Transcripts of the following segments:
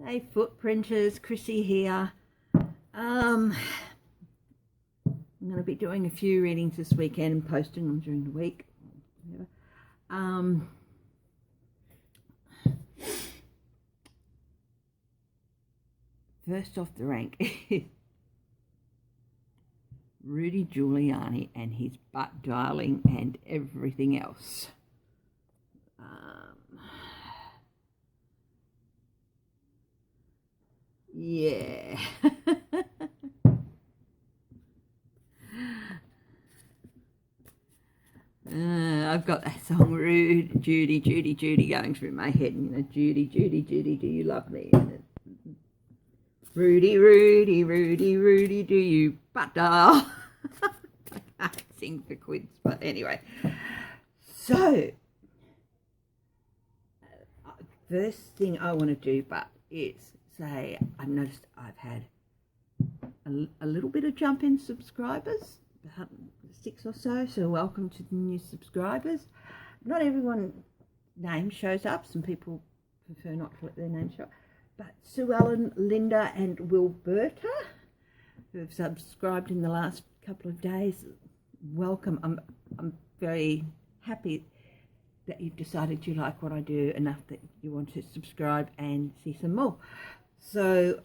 Hey footprinters, Chrissy here. I'm going to be doing a few readings this weekend and posting them during the week. First off the rank is Rudi Giuliani and his butt dialing and everything else. Yeah. I've got that song, Judy, Judy, Judy, going through my head. You know, Judy, Judy, Judy, do you love me? Rudi, Rudi, Rudi, Rudi, do you butt dial? I can't sing for quids, but anyway. So, first thing I want to do, but is say, I've noticed I've had a little bit of jump in subscribers, about 6 or so, so welcome to the new subscribers. Not everyone's name shows up, some people prefer not to let their name show up, but Sue Ellen, Linda and Wilberta, who have subscribed in the last couple of days, welcome. I'm very happy that you've decided you like what I do enough that you want to subscribe and see some more. So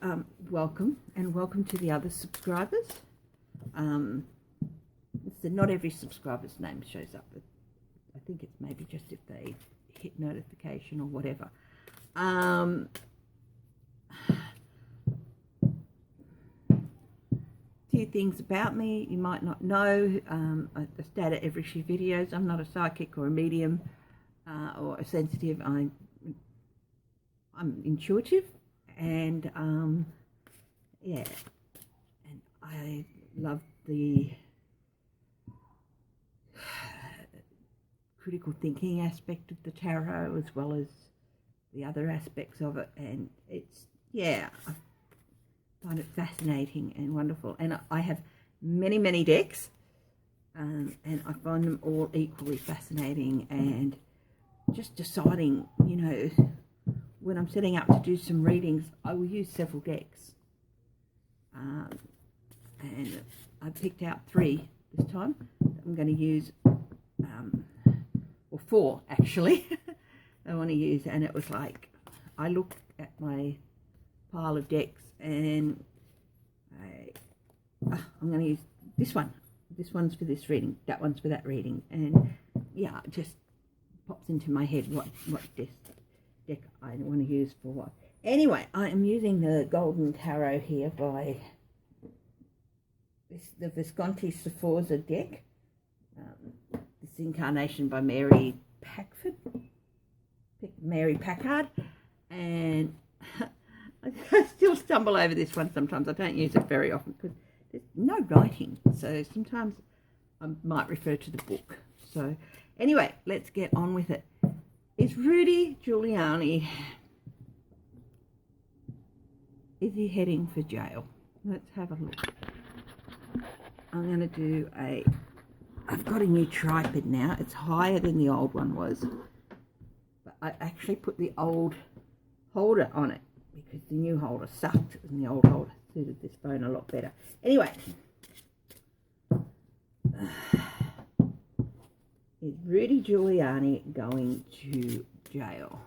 welcome, and welcome to the other subscribers. So not every subscriber's name shows up, but I think it's maybe just if they hit notification or whatever. Few things about me you might not know. I state at every few videos, I'm not a psychic or a medium or a sensitive. I'm intuitive, and yeah, and I love the critical thinking aspect of the tarot as well as the other aspects of it, and it's, yeah, I find it fascinating and wonderful, and I have many decks, and I find them all equally fascinating, and just deciding, you know, when I'm setting up to do some readings, I will use several decks, and I picked out 3 this time that I'm going to use, or 4 actually. I want to use, and it was like, I looked at my pile of decks and I'm going to use this one. This one's for this reading, that one's for that reading, and yeah, it just pops into my head what deck I want to use for what. Anyway, I am using the Golden Tarot here by the Visconti Sforza deck. This incarnation by Mary Packard, and I still stumble over this one sometimes. I don't use it very often because there's no writing, so sometimes I might refer to the book. So anyway, let's get on with it. Is Rudi Giuliani, is he heading for jail? Let's have a look. I'm going to do I've got a new tripod now. It's higher than the old one was, but I actually put the old holder on it because the new holder sucked and the old holder suited this phone a lot better. Anyway, is Rudi Giuliani going to jail?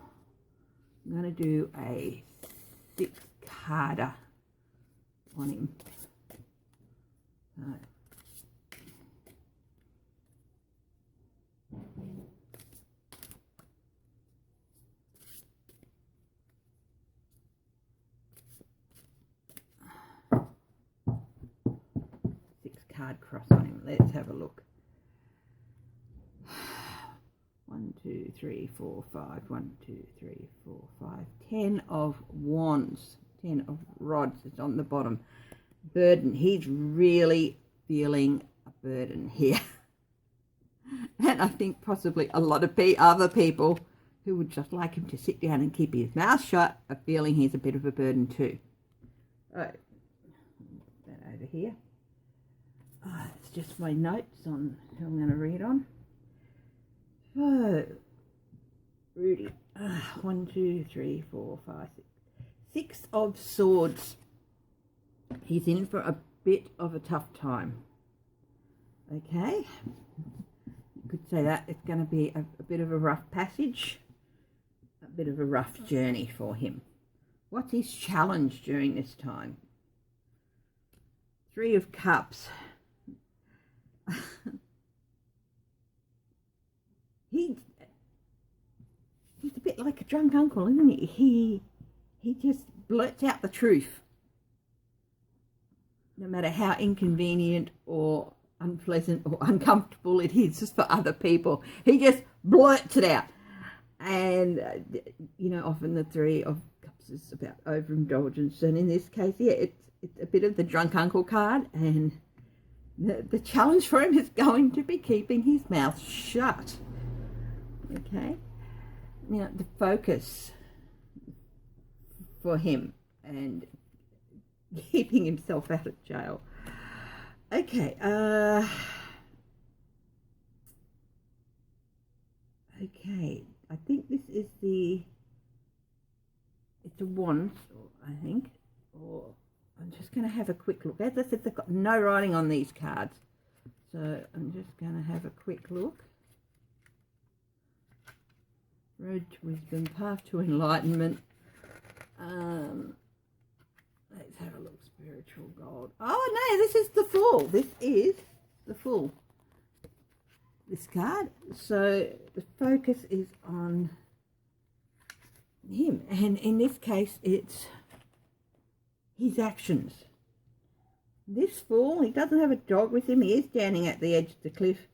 I'm going to do a 6-carder on him. Card cross on him. Let's have a look. 1, 2, 3, 4, 5. 1, 2, 3, 4, 5. 10 of wands. 10 of rods. It's on the bottom. Burden. He's really feeling a burden here. And I think possibly a lot of other people who would just like him to sit down and keep his mouth shut are feeling he's a bit of a burden too. Right. That over here. It's just my notes on who I'm going to read on. So, Rudi. 1, 2, 3, 4, 5, 6. Six of Swords. He's in for a bit of a tough time. Okay, you could say that it's going to be a bit of a rough passage, a bit of a rough journey for him. What's his challenge during this time? Three of Cups. He's a bit like a drunk uncle, isn't he? He just blurts out the truth, no matter how inconvenient or unpleasant or uncomfortable it is for other people. He just blurts it out. And, you know, often the Three of Cups is about overindulgence. And in this case, yeah, it's a bit of the drunk uncle card. And the challenge for him is going to be keeping his mouth shut. Okay? Now, the focus for him and keeping himself out of jail. Okay, okay, I think this is it's a wand, I think, or I'm just going to have a quick look. As I said, they've got no writing on these cards, so I'm just going to have a quick look. Road to Wisdom, Path to Enlightenment. Let's have a look. Spiritual gold. Oh no, this is the Fool. This is the Fool. This card. So the focus is on him, and in this case, it's his actions. This Fool, he doesn't have a dog with him. He is standing at the edge of the cliff.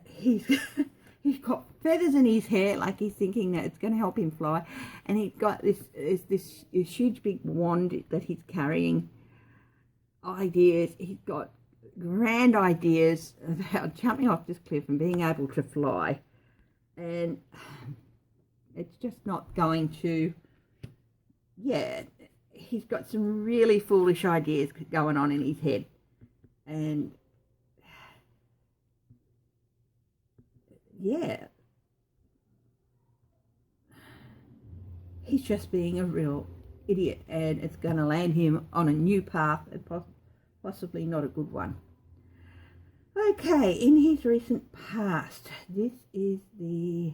He's got feathers in his hair, like he's thinking that it's going to help him fly. And he's got this huge big wand that he's carrying. Ideas. He's got grand ideas about jumping off this cliff and being able to fly. And it's just not going to... Yeah, he's got some really foolish ideas going on in his head. And... yeah, he's just being a real idiot, and it's going to land him on a new path, and possibly not a good one. Okay, in his recent past, this is the,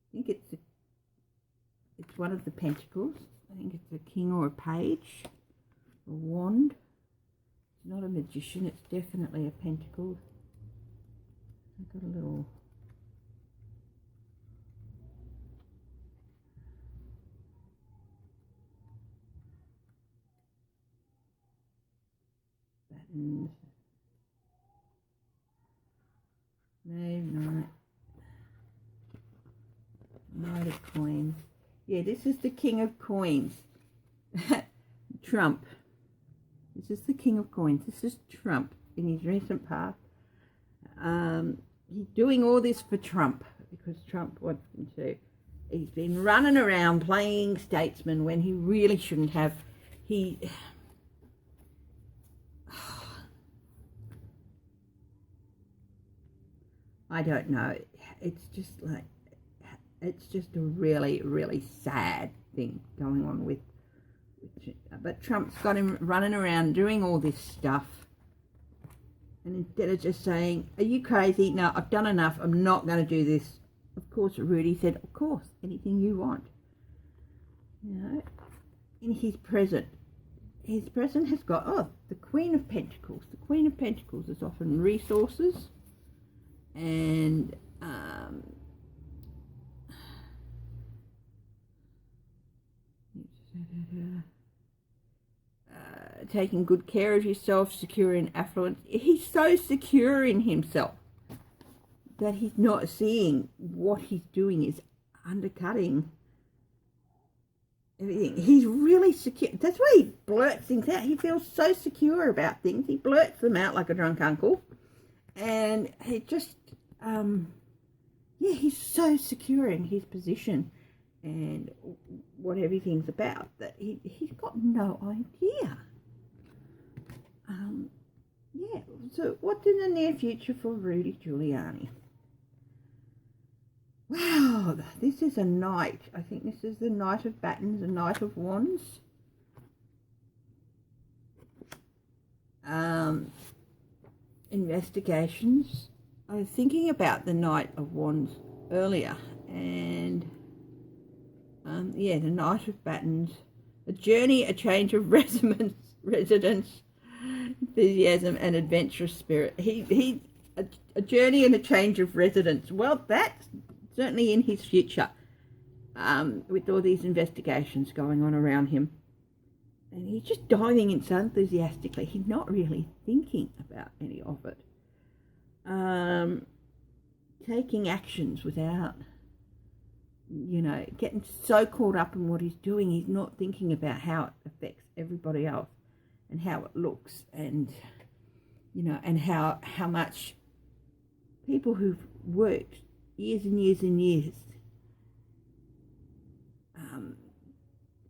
I think it's one of the Pentacles. I think it's a king or a page, a wand. It's not a magician, it's definitely a pentacle. I've got a little buttons. No, Knight of Coins. Yeah, this is the King of Coins. Trump. This is the King of Coins. This is Trump in his recent past. He's doing all this for Trump because Trump wants him to. He's been running around playing statesman when he really shouldn't have. I don't know. It's just like, it's just a really, really sad thing going on with but Trump's got him running around doing all this stuff. And instead of just saying, are you crazy? No, I've done enough. I'm not going to do this. Of course, Rudi said, of course, anything you want. You know, in his present has got, the Queen of Pentacles. The Queen of Pentacles is often resources and taking good care of yourself, secure in affluence. He's so secure in himself that he's not seeing what he's doing is undercutting everything. He's really secure. That's why he blurts things out. He feels so secure about things. He blurts them out like a drunk uncle. And he just, he's so secure in his position and what everything's about that he's got no idea. So what's in the near future for Rudi Giuliani? Wow, this is a knight. I think this is the Knight of Battens, the Knight of Wands. Investigations. I was thinking about the Knight of Wands earlier, and yeah, the Knight of Battens. A journey, a change of residence, enthusiasm, and adventurous spirit. A journey and a change of residence. Well, that's certainly in his future, with all these investigations going on around him. And he's just diving in so enthusiastically. He's not really thinking about any of it. Taking actions without, getting so caught up in what he's doing. He's not thinking about how it affects everybody else and how it looks, and, and how much people who've worked years and years and years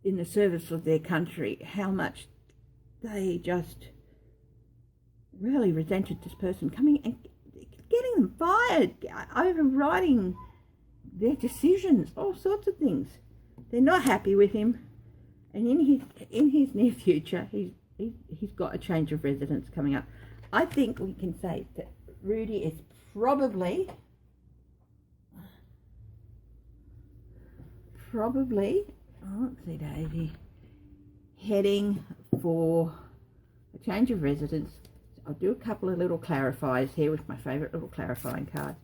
in the service of their country, how much they just really resented this person coming and getting them fired, overriding their decisions, all sorts of things. They're not happy with him, and in his near future, he's got a change of residence coming up. I think we can say that Rudi is probably oopsie daisy, heading for a change of residence. I'll do a couple of little clarifiers here with my favourite little clarifying cards.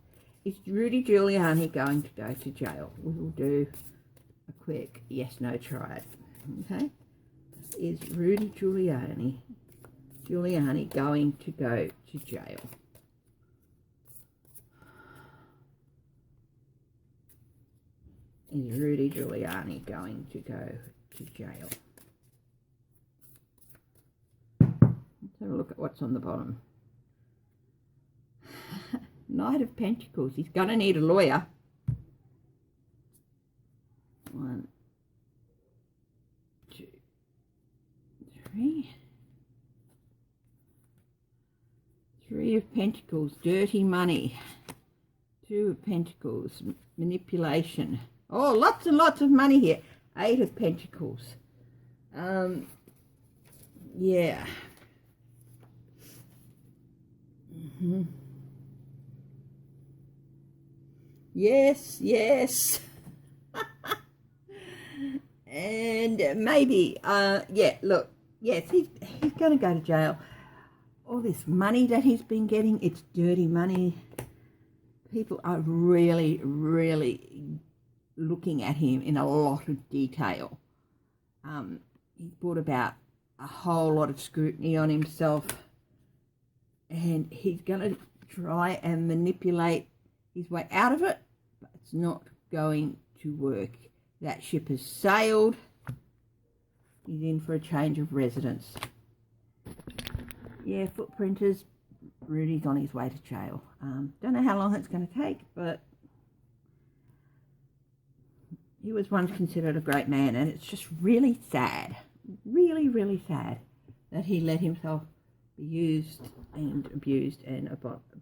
Is Rudi Giuliani going to go to jail? We will do a quick yes/no try it. Okay. Is Rudi Giuliani going to go to jail? Is Rudi Giuliani going to go to jail? Let's have a look at what's on the bottom. Knight of Pentacles. He's going to need a lawyer. 1, 2, 3. 3 of Pentacles. Dirty money. 2 of Pentacles. Manipulation. Oh, lots and lots of money here. 8 of Pentacles. Yeah. Yes. And maybe, yeah, look, yes, he's going to go to jail. All this money that he's been getting, it's dirty money. People are really, really looking at him in a lot of detail. He's brought about a whole lot of scrutiny on himself, and he's going to try and manipulate his way out of it, but it's not going to work. That ship has sailed. He's in for a change of residence. Yeah, footprinters, Rudi's on his way to jail. Don't know how long it's going to take, but he was once considered a great man, and it's just really sad, really, really sad that he let himself be used and abused,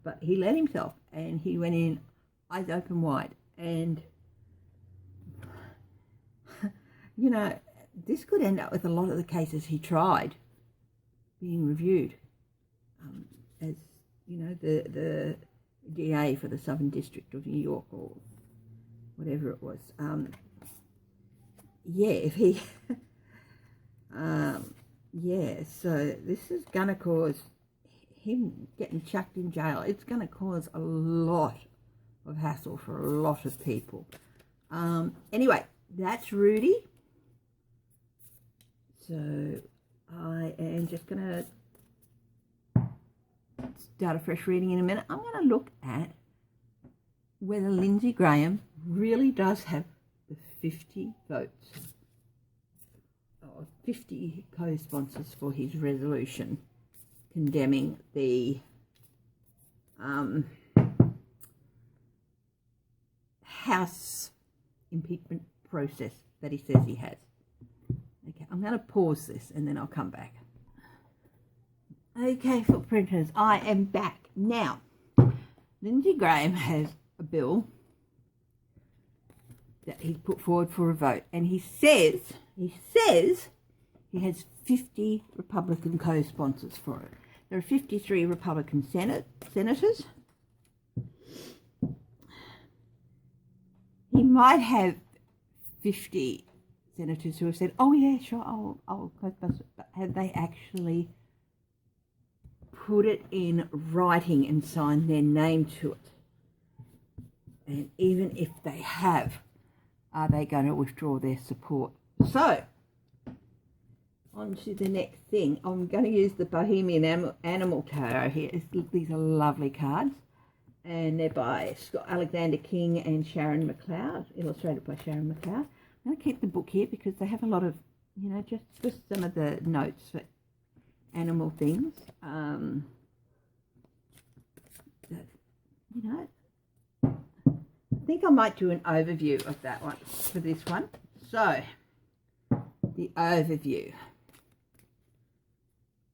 but he let himself, and he went in eyes open wide. And this could end up with a lot of the cases he tried being reviewed, as the DA for the Southern District of New York, or whatever it was. Yeah, if he yeah, so this is gonna cause him getting chucked in jail. It's gonna cause a lot of hassle for a lot of people. Anyway, that's Rudi. So I am just gonna start a fresh reading in a minute. I'm gonna look at whether Lindsay Graham really does have the 50 votes, or 50 co-sponsors for his resolution condemning the House impeachment process that he says he has. Okay, I'm going to pause this and then I'll come back. Okay, footprinters, I am back. Now, Lindsay Graham has a bill that he's put forward for a vote, and he says he has 50 Republican co-sponsors for it. There are 53 Republican senators. He might have 50 senators who have said, "Oh yeah, sure, I'll co-sponsor," but have they actually put it in writing and signed their name to it? And even if they have, are they going to withdraw their support? So, on to the next thing. I'm going to use the Bohemian Animal Tarot here. These are lovely cards. And they're by Scott Alexander King and Sharon McLeod, illustrated by Sharon McLeod. I'm going to keep the book here because they have a lot of, you know, just some of the notes for animal things. You know, I think I might do an overview of that one for this one. So, the overview.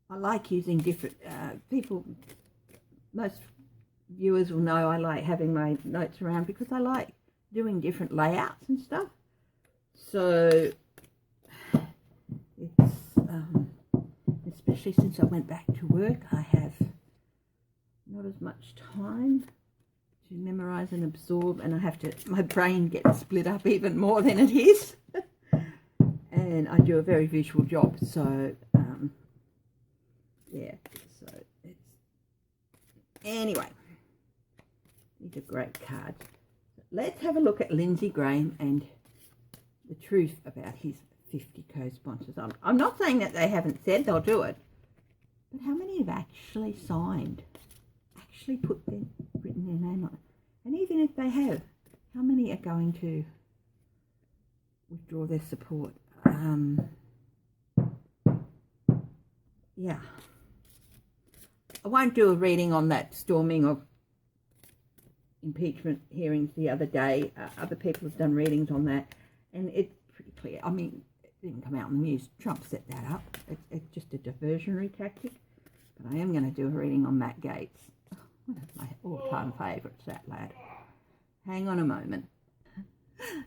I like using different people. Most viewers will know I like having my notes around because I like doing different layouts and stuff. So, it's especially since I went back to work, I have not as much time to memorize and absorb, and I have to, my brain gets split up even more than it is. And I do a very visual job, so yeah, so it's, anyway, these are great cards. Let's have a look at Lindsay Graham and the truth about his 50 co-sponsors. I'm not saying that they haven't said they'll do it, but how many have actually signed, actually written their name on it? And even if they have, how many are going to withdraw their support? Yeah. I won't do a reading on that storming of impeachment hearings the other day. Other people have done readings on that, and it's pretty clear. I mean, it didn't come out in the news. Trump set that up. It's just a diversionary tactic. But I am going to do a reading on Matt Gaetz. One of my all-time favourites, that lad. Hang on a moment.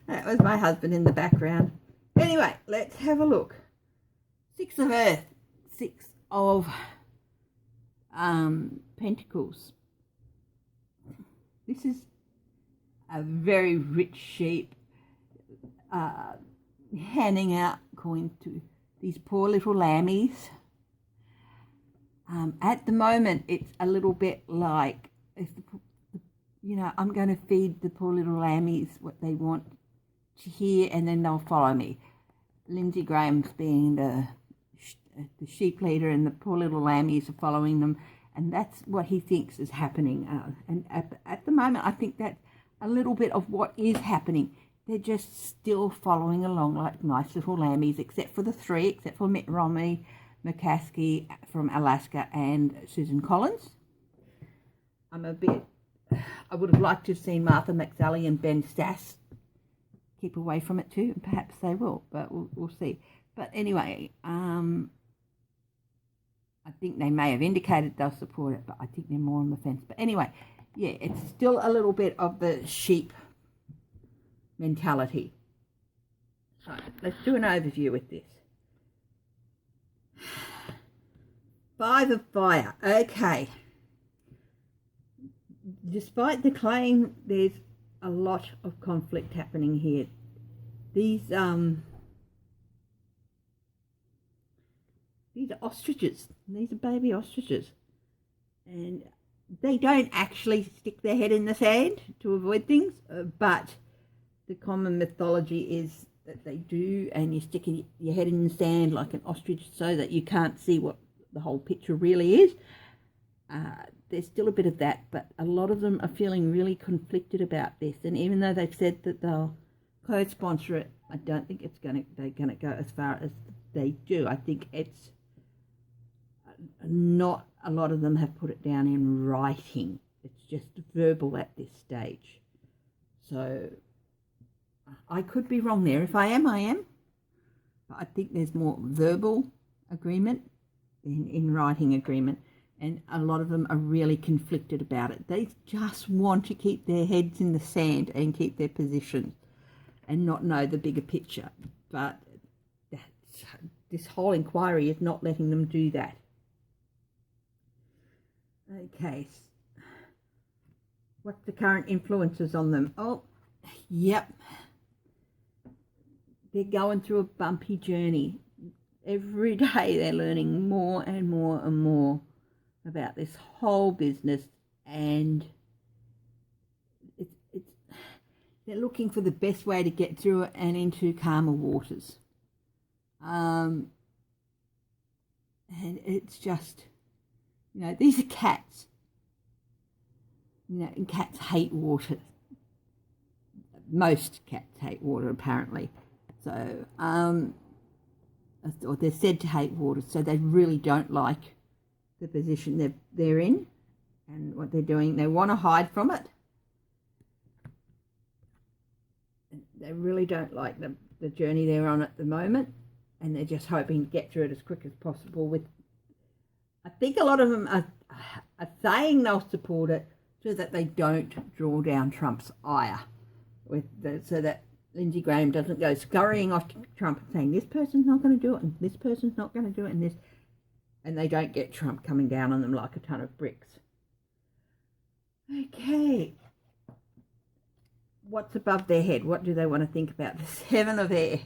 That was my husband in the background. Anyway, let's have a look. Six of Earth. Six of Pentacles. This is a very rich sheep handing out coins to these poor little lammies. At the moment, it's a little bit like, if you know, I'm going to feed the poor little lammies what they want to hear, and then they'll follow me. Lindsay Graham's being the sheep leader, and the poor little lammies are following them, and that's what he thinks is happening. And at the moment, I think that's a little bit of what is happening. They're just still following along like nice little lammies, except for the three, except for Mitt Romney, McCaskey from Alaska, and Susan Collins. I would have liked to have seen Martha McSally and Ben Sass keep away from it too, and perhaps they will, but we'll see. But anyway, I think they may have indicated they'll support it, but I think they're more on the fence. But anyway, yeah, it's still a little bit of the sheep mentality. So let's do an overview with this. Five of Fire. Okay. Despite the claim, there's a lot of conflict happening here. These are ostriches. These are baby ostriches. And they don't actually stick their head in the sand to avoid things, but the common mythology is that they do, and you stick your head in the sand like an ostrich so that you can't see what the whole picture really is. There's still a bit of that, but a lot of them are feeling really conflicted about this. And even though they've said that they'll co-sponsor it, I don't think they're gonna go as far as they do. I think it's not a lot of them have put it down in writing. It's just verbal at this stage. So I could be wrong there. If I am, I am. But I think there's more verbal agreement than in writing agreement. And a lot of them are really conflicted about it. They just want to keep their heads in the sand and keep their positions. and not know the bigger picture. But this whole inquiry is not letting them do that. Okay, what's the current influences on them? Oh, yep, they're going through a bumpy journey. Every day they're learning more and more and more about this whole business, and they're looking for the best way to get through it and into calmer waters. And it's just, these are cats. And cats hate water. Most cats hate water, apparently. So, or they're said to hate water, so they really don't like the position they're in and what they're doing. They want to hide from it. They really don't like the journey they're on at the moment, and they're just hoping to get through it as quick as possible. I think a lot of them are saying they'll support it so that they don't draw down Trump's ire, so that Lindsay Graham doesn't go scurrying off to Trump and saying this person's not going to do it and this person's not going to do it and they don't get Trump coming down on them like a ton of bricks. Okay. What's above their head? What do they want to think about? The Seven of Air.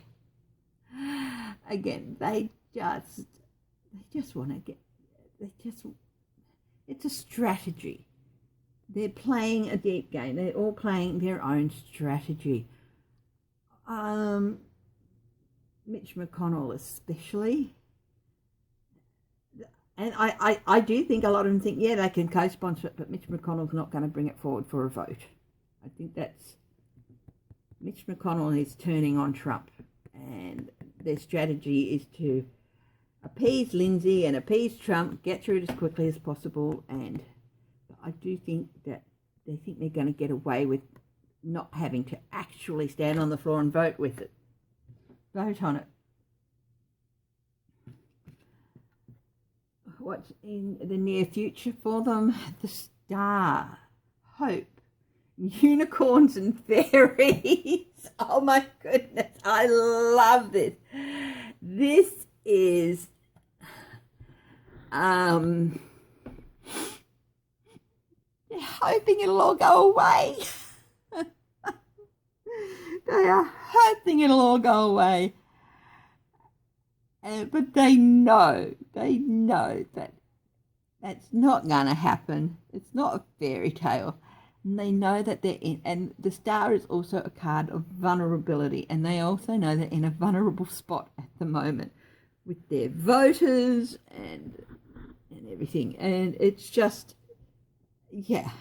Again, they just want to get, it's a strategy. They're playing a deep game. They're all playing their own strategy. Mitch McConnell especially. And I do think a lot of them think, yeah, they can co-sponsor it, but Mitch McConnell's not going to bring it forward for a vote. I think that's, Mitch McConnell is turning on Trump, and their strategy is to appease Lindsay and appease Trump, get through it as quickly as possible, and I do think that they think they're going to get away with not having to actually stand on the floor and vote on it. What's in the near future for them? The star, hope, unicorns and fairies. Oh my goodness, I love this. This is they're hoping it'll all go away. They are hoping it'll all go away. But they know that that's not going to happen. It's not a fairy tale. And they know that they're in, and the star is also a card of vulnerability, and they also know they're in a vulnerable spot at the moment with their voters and everything. And it's just, yeah,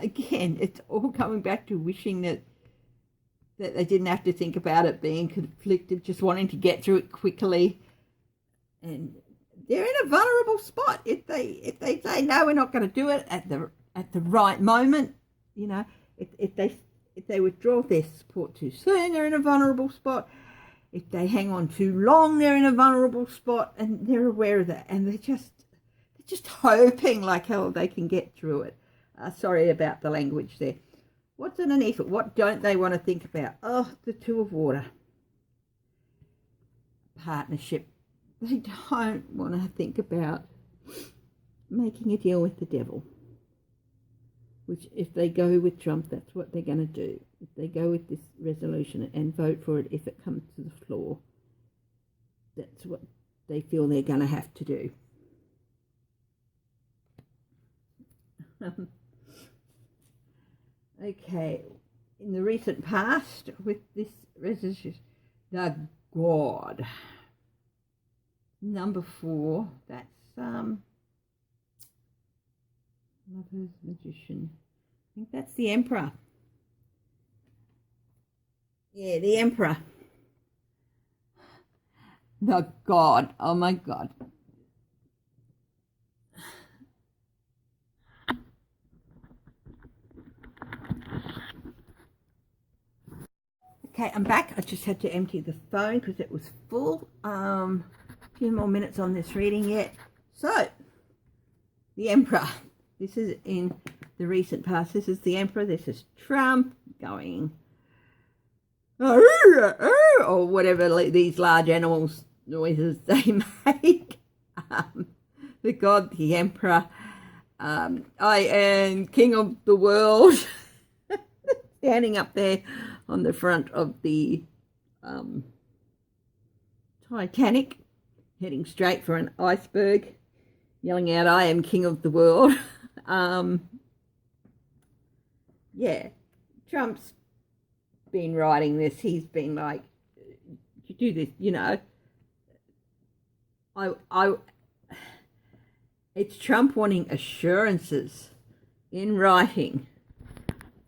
again, it's all coming back to wishing that they didn't have to think about it, being conflicted, just wanting to get through it quickly. And they're in a vulnerable spot. If they say, no, we're not going to do it at the right moment, if they withdraw their support too soon, they're in a vulnerable spot. If they hang on too long, they're in a vulnerable spot, and they're aware of that. And they're just hoping like hell they can get through it. Sorry about the language there. What's underneath it? What don't they want to think about? Oh, the Two of Water. Partnership. They don't want to think about making a deal with the devil. Which, if they go with Trump, that's what they're going to do. If they go with this resolution and vote for it if it comes to the floor, that's what they feel they're going to have to do. Okay, in the recent past with this resolution, the God. Number 4, that's Lover's Magician. I think that's the Emperor. Yeah, the Emperor. The God. Oh my God. Okay, I'm back. I just had to empty the phone because it was full. A few more minutes on this reading yet. So, the Emperor. This is in the recent past. This is the Emperor. This is Trump going or whatever these large animals noises they make. The god, the emperor, I am king of the world, standing up there on the front of the Titanic, heading straight for an iceberg, yelling out, I am king of the world. Yeah, Trump's been writing this. He's been like, you do this, you know. It's Trump wanting assurances in writing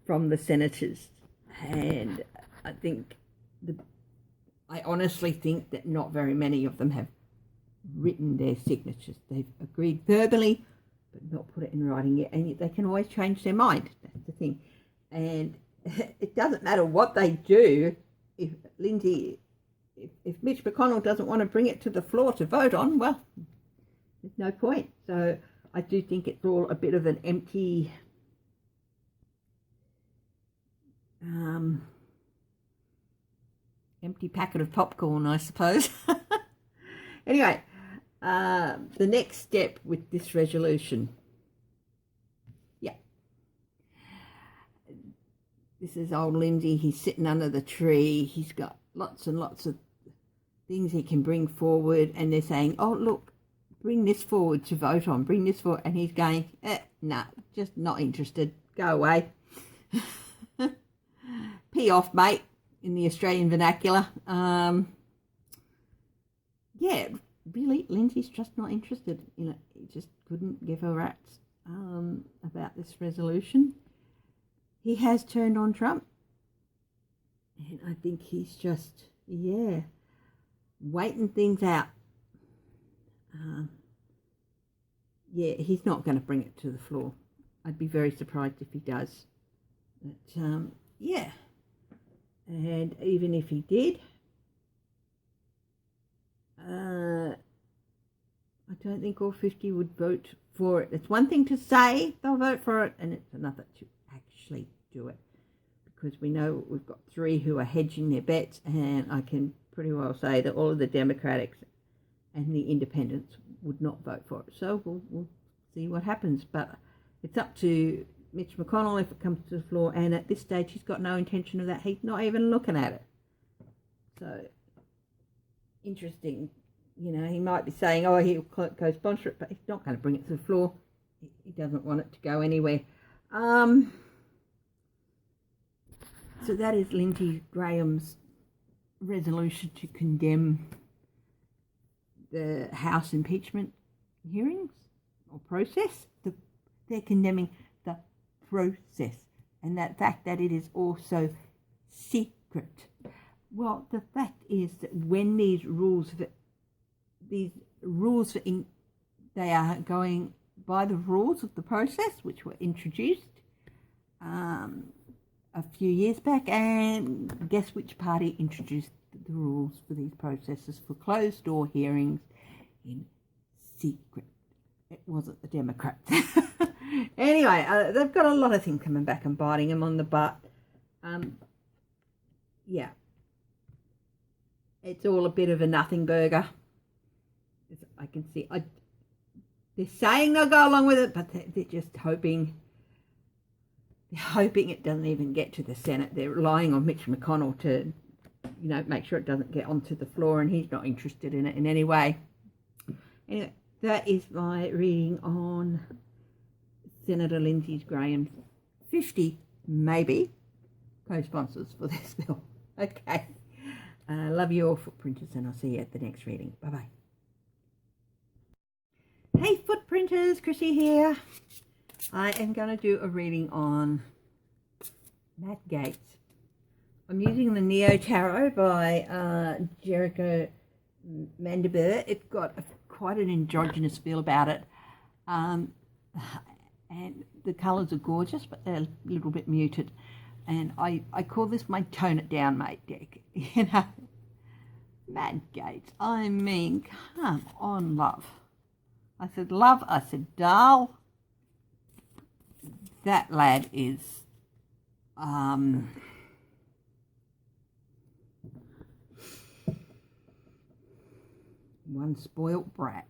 from the senators, and I honestly think that not very many of them have written their signatures. They've agreed verbally, but not put it in writing yet, and they can always change their mind. That's the thing. And it doesn't matter what they do. If Lindsay, if Mitch McConnell doesn't want to bring it to the floor to vote on, well, there's no point. So I do think it's all a bit of an empty packet of popcorn, I suppose. Anyway, the next step with this resolution. Yeah. This is old Lindsay. He's sitting under the tree. He's got lots and lots of things he can bring forward. And they're saying, oh, look, bring this forward to vote on. Bring this forward. And he's going, nah, just not interested. Go away. Pee off, mate, in the Australian vernacular. Yeah, really, Lindsay's just not interested in it. He just couldn't give a rat's about this resolution. He has turned on Trump. And I think he's just, waiting things out. He's not going to bring it to the floor. I'd be very surprised if he does. But, and even if he did, I don't think all 50 would vote for it. It's one thing to say they'll vote for it, and it's another to actually do it. Because we know we've got 3 who are hedging their bets, and I can pretty well say that all of the Democrats and the Independents would not vote for it. So we'll see what happens. But it's up to Mitch McConnell if it comes to the floor, and at this stage he's got no intention of that. He's not even looking at it. So interesting. You know, he might be saying, oh, he'll co-sponsor it, but he's not going to bring it to the floor. He doesn't want it to go anywhere. So that is Lindsey Graham's resolution to condemn the House impeachment hearings or process. They're condemning the process and that fact that it is also secret. Well, the fact is that when these rules they are going by the rules of the process, which were introduced a few years back, and guess which party introduced the rules for these processes for closed door hearings in secret? It wasn't the Democrats. Anyway, they've got a lot of things coming back and biting them on the butt. It's all a bit of a nothing burger. I can see. They're saying they'll go along with it, but they're just hoping. They're hoping it doesn't even get to the Senate. They're relying on Mitch McConnell to, make sure it doesn't get onto the floor, and he's not interested in it in any way. Anyway, that is my reading on Senator Lindsey Graham's 50, maybe, co-sponsors for this bill. Okay. Love you all, footprinters, and I'll see you at the next reading. Bye-bye. Hey, footprinters, Chrissy here. I am going to do a reading on Matt Gaetz. I'm using the Neo Tarot by Jericho Mandibur. It's got quite an androgynous feel about it. And the colours are gorgeous, but they're a little bit muted. And I call this my Tone It Down Mate deck. Matt Gaetz, I mean, come on, love. I said, love, I said, doll. That lad is, one spoilt brat.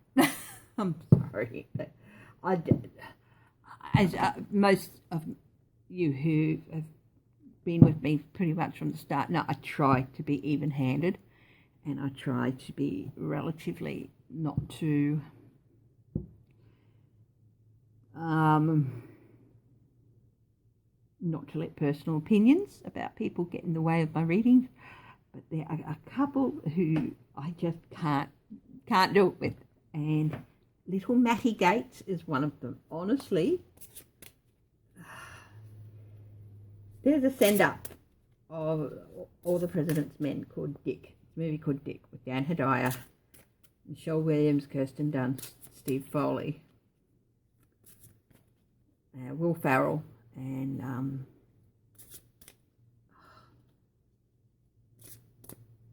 I'm sorry. As most of you who have been with me pretty much from the start, no, I try to be even-handed, and I try to be relatively not too not to let personal opinions about people get in the way of my readings, but there are a couple who I just can't do it with, and little Matty Gaetz is one of them. Honestly, there's a send-up of All the President's Men called Dick. It's a movie called Dick with Dan Hedaya, Michelle Williams, Kirsten Dunst, Steve Foley, Will Ferrell, and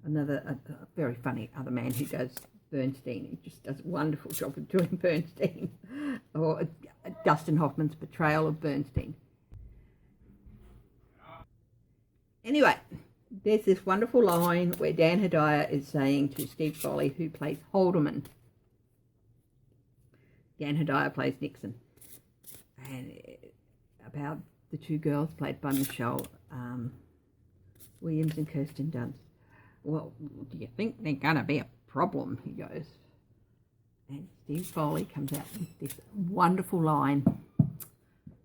a very funny other man who does Bernstein. He just does a wonderful job of doing Bernstein, or Dustin Hoffman's portrayal of Bernstein. Anyway, there's this wonderful line where Dan Hedaya is saying to Steve Foley, who plays Haldeman. Dan Hedaya plays Nixon. And about the two girls played by Michelle Williams and Kirsten Dunst. Well, do you think they're going to be a problem? He goes. And Steve Foley comes out with this wonderful line.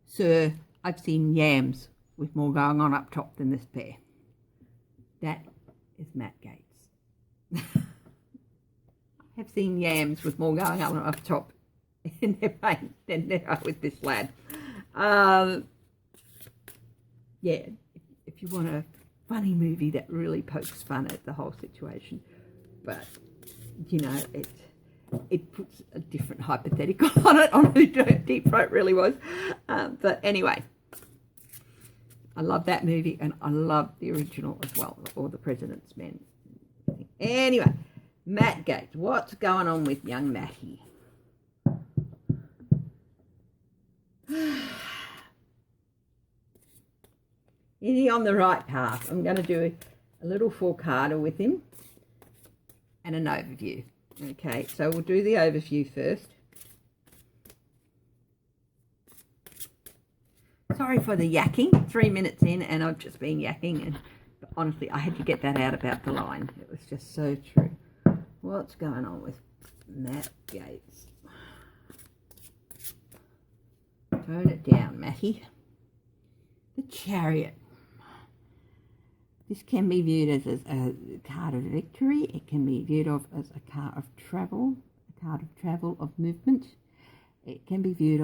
Sir, I've seen yams with more going on up top than this pair. That is Matt Gaetz. I have seen yams with more going on up top in their paint than there are with this lad. Yeah, if you want a funny movie that really pokes fun at the whole situation, but you know, it puts a different hypothetical on it, on who Deep Throat really was. But anyway, I love that movie, and I love the original as well, All the President's Men. Anyway, Matt Gaetz, what's going on with young Matty? Is he on the right path? I'm going to do a little four-carder with him and an overview. Okay, so we'll do the overview first. Sorry for the yakking. 3 minutes in and I've just been yakking. And honestly, I had to get that out about the line. It was just so true. What's going on with Matt Gaetz? Tone it down, Matty. The Chariot. This can be viewed as a card of victory. It can be viewed as a card of travel, of movement. It can be viewed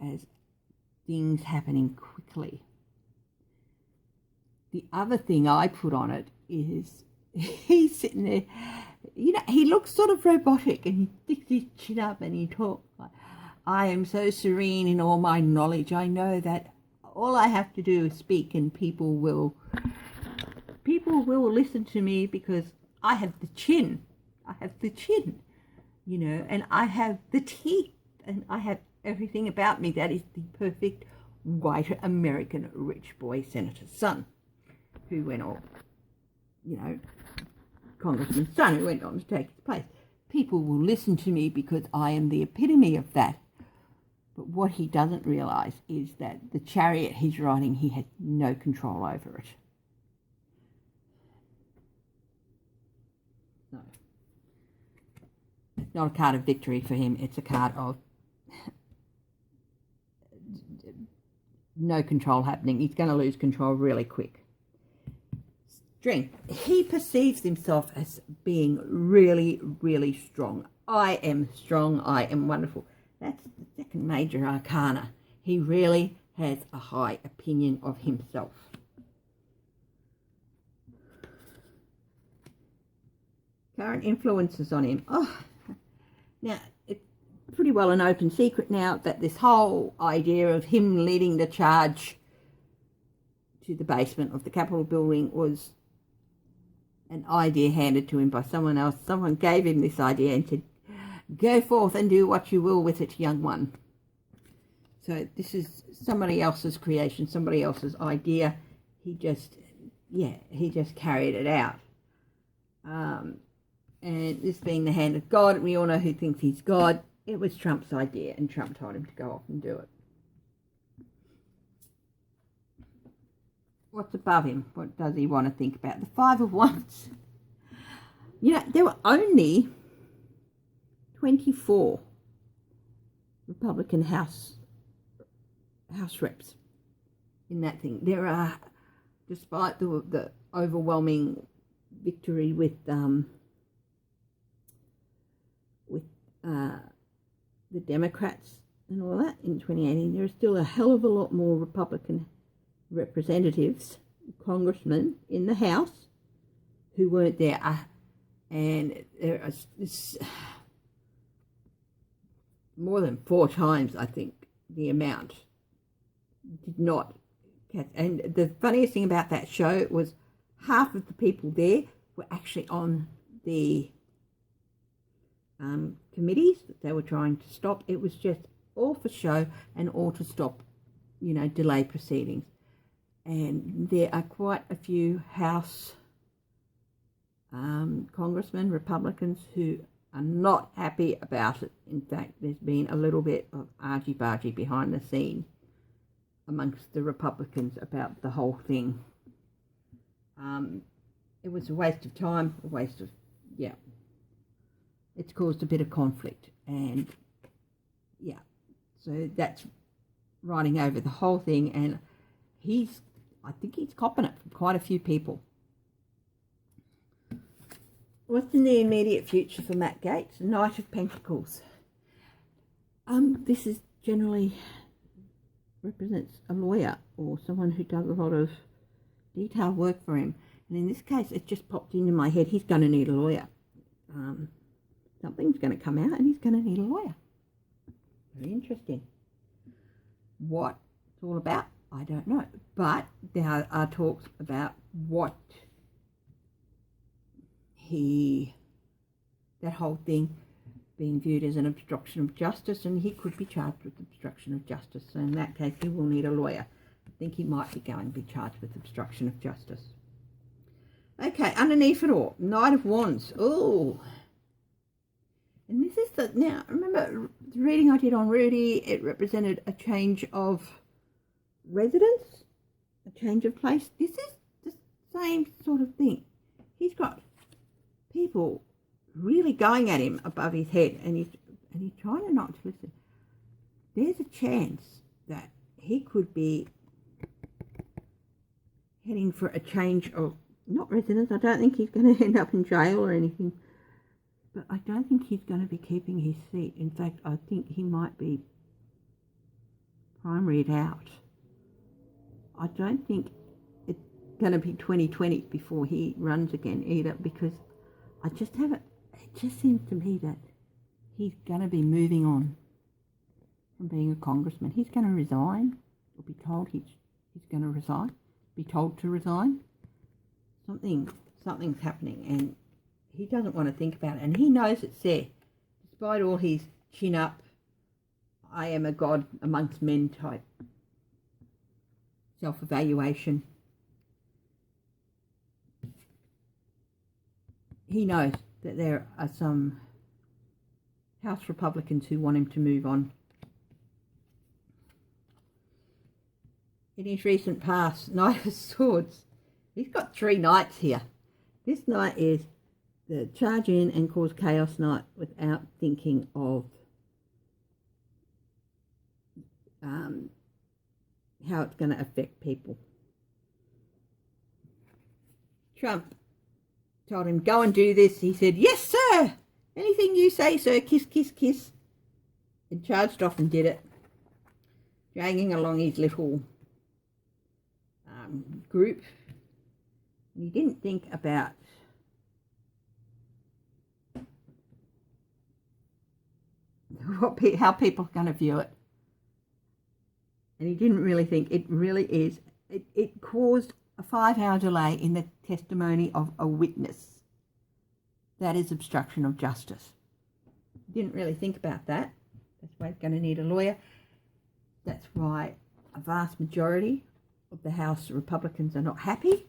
as things happening quickly. The other thing I put on it is he's sitting there, you know, he looks sort of robotic, and he sticks his chin up and he talks like, I am so serene in all my knowledge. I know that all I have to do is speak and people will listen to me because I have the chin. You know, and I have the teeth, and I have everything about me that is the perfect white American rich boy senator's son, who went on, you know, congressman's son who went on to take his place. People will listen to me because I am the epitome of that. But what he doesn't realise is that the chariot he's riding, he has no control over it. No. It's not a card of victory for him. It's a card of no control happening. He's going to lose control really quick. Strength. He perceives himself as being really, really strong. I am strong. I am wonderful. That's the second major arcana. He really has a high opinion of himself. Current influences on him. Oh, now, it's pretty well an open secret now that this whole idea of him leading the charge to the basement of the Capitol building was an idea handed to him by someone else. Someone gave him this idea and said, go forth and do what you will with it, young one. So this is somebody else's creation, somebody else's idea. He just carried it out. and this being the hand of God, we all know who thinks he's God. It was Trump's idea, and Trump told him to go off and do it. What's above him? What does he want to think about? The Five of Wands. You know, there were only 24 Republican House reps in that thing. There are, despite the overwhelming victory with the Democrats and all that in 2018, there are still a hell of a lot more Republican representatives, congressmen in the House who weren't there. And there is more than 4 times, I think, the amount did not catch. And the funniest thing about that show was half of the people there were actually on the committees that they were trying to stop. It was just all for show and all to stop, you know, delay proceedings. And there are quite a few House congressmen, Republicans, who are not happy about it. In fact, there's been a little bit of argy-bargy behind the scene amongst the Republicans about the whole thing. It was a waste of time, it's caused a bit of conflict, and so that's riding over the whole thing, and I think he's copping it from quite a few people. What's in the immediate future for Matt Gaetz? Knight of Pentacles. This is generally represents a lawyer or someone who does a lot of detailed work for him. And in this case, it just popped into my head, he's going to need a lawyer. Something's going to come out and he's going to need a lawyer. Very interesting. What it's all about, I don't know. But there are talks about what that whole thing being viewed as an obstruction of justice, and he could be charged with obstruction of justice. So in that case, he will need a lawyer. I think he might be going to be charged with obstruction of justice. Okay, underneath it all, Knight of Wands. Oh, and this is now remember the reading I did on Rudi, it represented a change of residence, a change of place. This is the same sort of thing. He's got people really going at him above his head, and he's trying not to listen. There's a chance that he could be heading for a change of, not residence. I don't think he's going to end up in jail or anything, but I don't think he's going to be keeping his seat. In fact, I think he might be primaried out. I don't think it's going to be 2020 before he runs again either, because it just seems to me that he's going to be moving on from being a congressman. He's going to resign, or be told he's going to resign, be told to resign. Something's happening, and he doesn't want to think about it, and he knows it's there. Despite all his chin up, I am a god amongst men type self-evaluation, he knows that there are some House Republicans who want him to move on. In his recent past, Knight of Swords, he's got 3 knights here. This knight is the charge in and cause chaos knight without thinking of how it's going to affect people. Trump told him, go and do this. He said, yes, sir. Anything you say, sir. Kiss, kiss, kiss. And charged off and did it, dragging along his little group. And he didn't think about how people are going to view it. And he didn't really think it really is. It caused a 5-hour delay in the testimony of a witness. That is obstruction of justice. Didn't really think about that. That's why he's going to need a lawyer. That's why a vast majority of the House Republicans are not happy.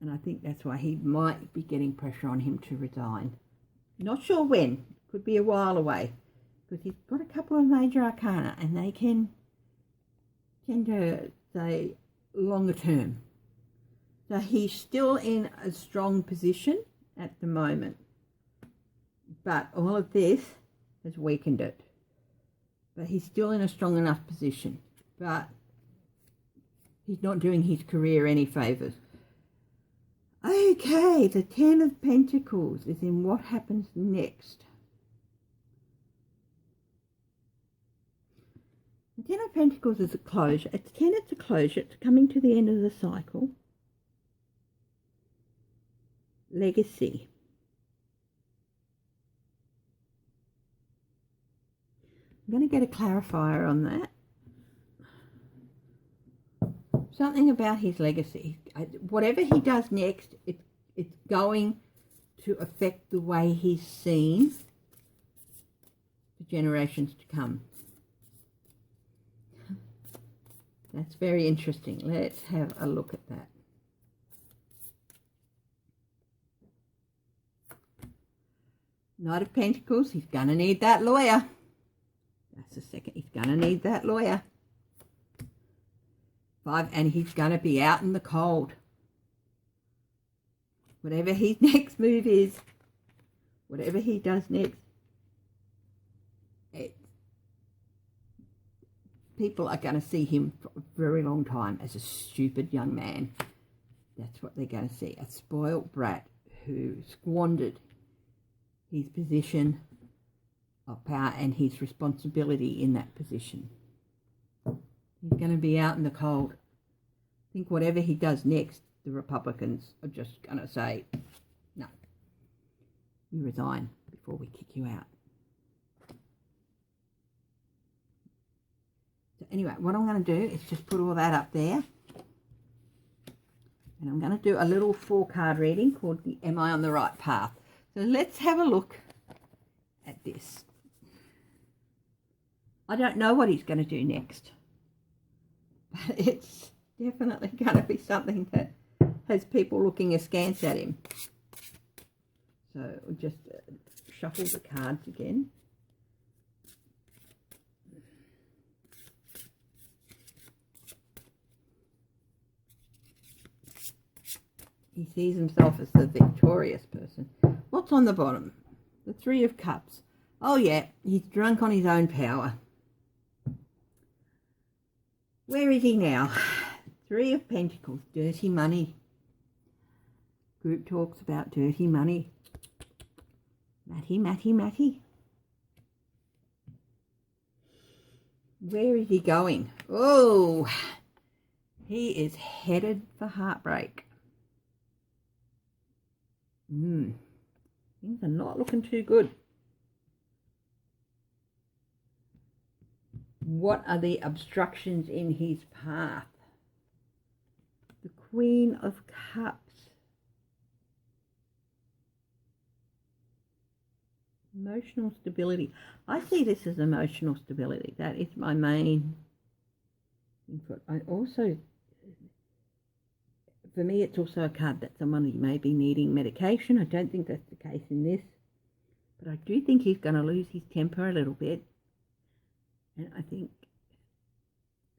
And I think that's why he might be getting pressure on him to resign. Not sure when. Could be a while away. Because he's got a couple of major arcana and they can say longer term. So he's still in a strong position at the moment. But all of this has weakened it. But he's still in a strong enough position. But he's not doing his career any favours. Okay, the Ten of Pentacles is in what happens next. The Ten of Pentacles is a closure. It's a closure. It's coming to the end of the cycle. Legacy. I'm going to get a clarifier on that. Something about his legacy. Whatever he does next, it's going to affect the way he's seen for generations to come. That's very interesting. Let's have a look at that. Knight of Pentacles, he's going to need that lawyer. That's the second. He's going to need that lawyer. 5, and he's going to be out in the cold. Whatever his next move is, whatever he does next, people are going to see him for a very long time as a stupid young man. That's what they're going to see. A spoiled brat who squandered his position of power and his responsibility in that position. He's going to be out in the cold. I think whatever he does next, the Republicans are just going to say, no, you resign before we kick you out. So anyway, what I'm going to do is just put all that up there. And I'm going to do a little 4-card reading called the Am I on the Right Path? So let's have a look at this. I don't know what he's going to do next. But it's definitely going to be something that has people looking askance at him. So we'll just shuffle the cards again. He sees himself as the victorious person. What's on the bottom? The 3 of Cups. Oh yeah, he's drunk on his own power. Where is he now? 3 of Pentacles, dirty money. Group talks about dirty money. Matty. Where is he going? Oh, he is headed for heartbreak. Things are not looking too good. What are the obstructions in his path? The Queen of Cups. Emotional stability. I see this as emotional stability. That is my main input. I also, for me, it's also a card that someone may be needing medication. I don't think that's the case in this. But I do think he's going to lose his temper a little bit. And I think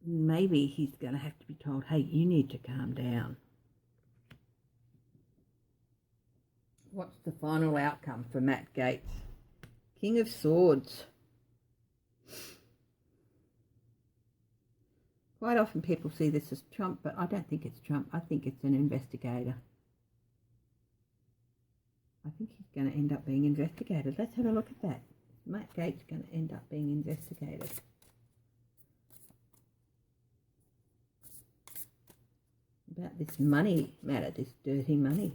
maybe he's going to have to be told, hey, you need to calm down. What's the final outcome for Matt Gaetz? King of Swords. Quite often people see this as Trump, but I don't think it's Trump. I think it's an investigator. I think he's going to end up being investigated. Let's have a look at that. Matt Gaetz going to end up being investigated. About this money matter, this dirty money.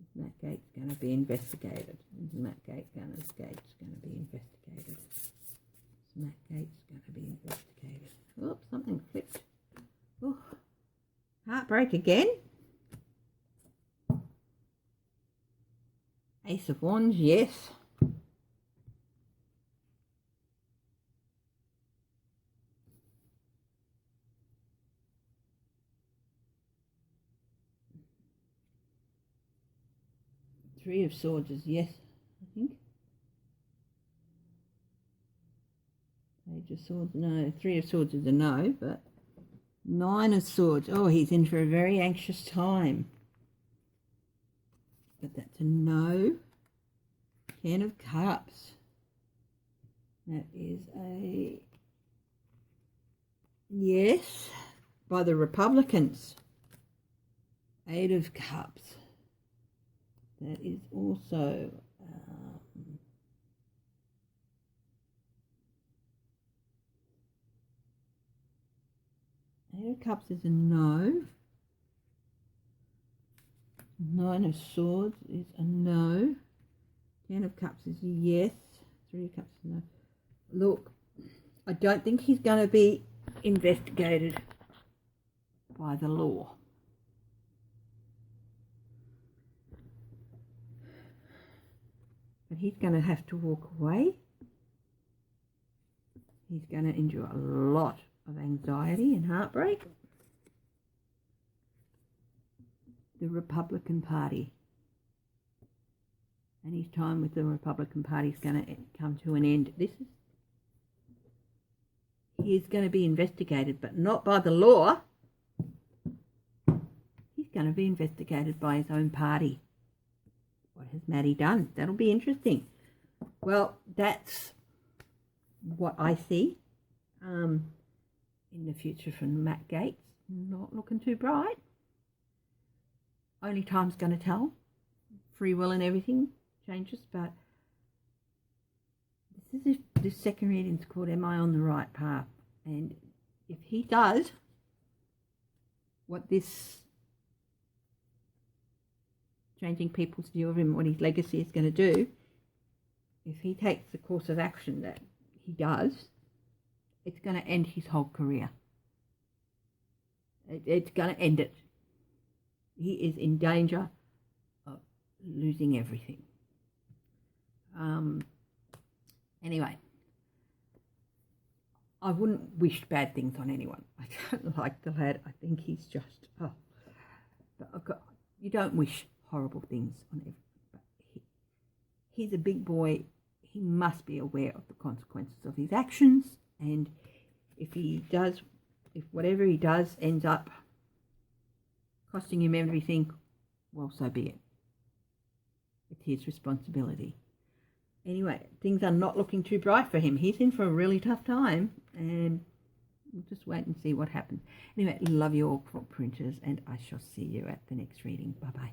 Is Matt Gaetz going to be investigated? Is Matt Gaetz going to be investigated? Is Matt Gaetz going to be investigated? Oh, something flipped. Oh, heartbreak again. Ace of Wands, yes. Three of Swords is yes, I think. Page of Swords, no. Three of Swords is a no, but Nine of Swords. Oh, he's in for a very anxious time. But that's a no. Ten of Cups. That is a yes by the Republicans. Eight of Cups. That is also Eight of Cups is a no. Nine of Swords is a no. Ten of Cups is a yes. Three of Cups is a no. Look, I don't think he's going to be investigated by the law. But he's going to have to walk away. He's going to endure a lot of anxiety and heartbreak. The Republican Party. And his time with the Republican Party is going to come to an end. He is going to be investigated, but not by the law. He's going to be investigated by his own party. What has Maddie done? That'll be interesting. Well, that's what I see in the future from Matt Gaetz. Not looking too bright. Only time's going to tell. Free will and everything changes, but this second reading is called Am I on the Right Path? And if he does what this changing people's view of him, what his legacy is going to do, if he takes the course of action that he does, it's going to end his whole career. It's going to end it. He is in danger of losing everything. Anyway, I wouldn't wish bad things on anyone. I don't like the lad. I think he's just, you don't wish horrible things on everyone. But he's a big boy. He must be aware of the consequences of his actions. And if whatever he does ends up costing him everything, well, so be it. It's his responsibility. Anyway, things are not looking too bright for him. He's in for a really tough time, and we'll just wait and see what happens. Anyway, love you all, printers, and I shall see you at the next reading. Bye-bye.